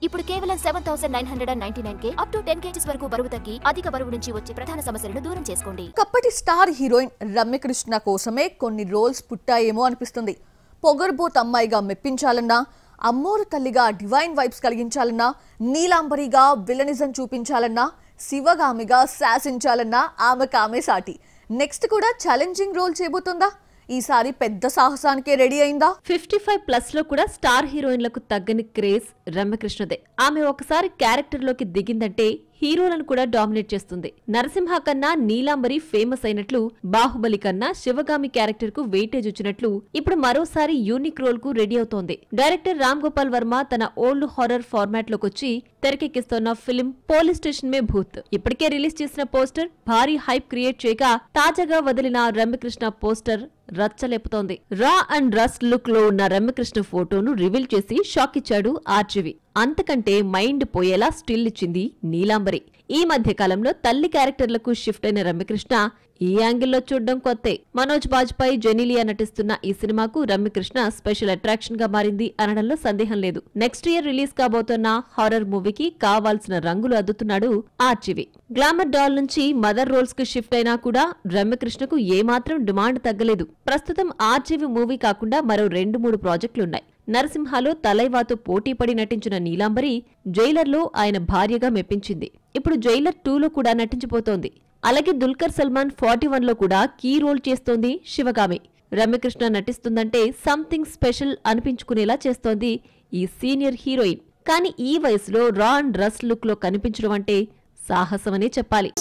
ఇప్పుడు కేవలం 7999K up to 10 kgs వరకు బరువు తగ్గి అధిక బరువు నుంచి వచ్చే ప్రధాన సమస్యలను దూరం చేసుకోండి. కప్పటి స్టార్ హీరోయిన్ రమ్యకృష్ణ కోసమే కొన్ని రోల్స్ పుట్టాయేమో అనిపిస్తుంది. పొగర్బోత్ అమ్మాయిగా మెప్పించాలన్నా, అమ్మోరు తల్లిగా డివైన్ వైబ్స్ కలిగించాలన్నా, నీలాంబరిగా విలనిజం చూపించాలన్నా, శివగామిగా శాసించాలన్నా ఆమె సాటి. నెక్స్ట్ కూడా ఛాలెంజింగ్ రోల్ చేయబోతుందా? ఈసారి పెద్ద సాహసానికే రెడీ అయిందా? 55+ లో కూడా స్టార్ హీరోయిన్లకు తగ్గని క్రేజ్ రమ్యకృష్ణదే. ఆమె ఒకసారి క్యారెక్టర్ లోకి దిగిందంటే హీరోలను కూడా డామినేట్ చేస్తుంది. నరసింహ కన్నా నీలాంబరి ఫేమస్ అయినట్లు, బాహుబలి కన్నా శివగామి క్యారెక్టర్ కు వెయిటేజ్ వచ్చినట్లు ఇప్పుడు మరోసారి యూనిక్ రోల్ కు రెడీ అవుతోంది. డైరెక్టర్ రామ్ గోపాల్ వర్మ తన ఓల్డ్ హారర్ ఫార్మాట్ లోకొచ్చి తెరకెక్కిస్తున్న film police station Mein Bhoot ఇప్పటికే రిలీజ్ చేసిన పోస్టర్ భారీ హైప్ క్రియేట్ చేయగా, తాజాగా వదిలిన రమ్యకృష్ణ పోస్టర్ రచ్చలేపుతోంది. రా అండ్ రస్ట్ లుక్ లో ఉన్న రమ్యకృష్ణ ఫోటోను రివీల్ చేసి షాక్ ఇచ్చాడు ఆర్జీవి. అంతకంటే మైండ్ పోయేలా స్టిల్ ఇచ్చింది నీలాంబరి. ఈ మధ్య కాలంలో తల్లి క్యారెక్టర్లకు షిఫ్ట్ అయిన రమ్యకృష్ణ ఈ యాంగిల్లో చూడడం కొత్తే. మనోజ్ బాజ్పాయ్, జెనీలియా నటిస్తున్న ఈ సినిమాకు రమ్యకృష్ణ స్పెషల్ అట్రాక్షన్ గా మారింది అనడంలో సందేహం లేదు. నెక్స్ట్ ఇయర్ రిలీజ్ కాబోతున్న హారర్ మూవీకి కావాల్సిన రంగులు అద్దుతున్నాడు ఆర్జీవి. గ్లామర్ డాల్ నుంచి మదర్ రోల్స్ కు షిఫ్ట్ అయినా కూడా రమ్యకృష్ణకు ఏమాత్రం డిమాండ్ తగ్గలేదు. ప్రస్తుతం ఆర్జీవి మూవీ కాకుండా మరో 2-3 ప్రాజెక్టులున్నాయి. నరసింహలో తలైవాతో పోటీపడి నటించిన నీలాంబరి జైలర్లో ఆయన భార్యగా మెప్పించింది. ఇప్పుడు జైలర్ 2లో కూడా నటించిపోతోంది. అలాగే దుల్కర్ సల్మాన్ 41లో కూడా కీ రోల్ చేస్తోంది శివగామి. రమ్యకృష్ణ నటిస్తుందంటే సంథింగ్ స్పెషల్ అనిపించుకునేలా చేస్తోంది ఈ సీనియర్ హీరోయిన్. కానీ ఈ వయసులో రా అండ్ రస్ లుక్ లో కనిపించడం అంటే సాహసమనే చెప్పాలి.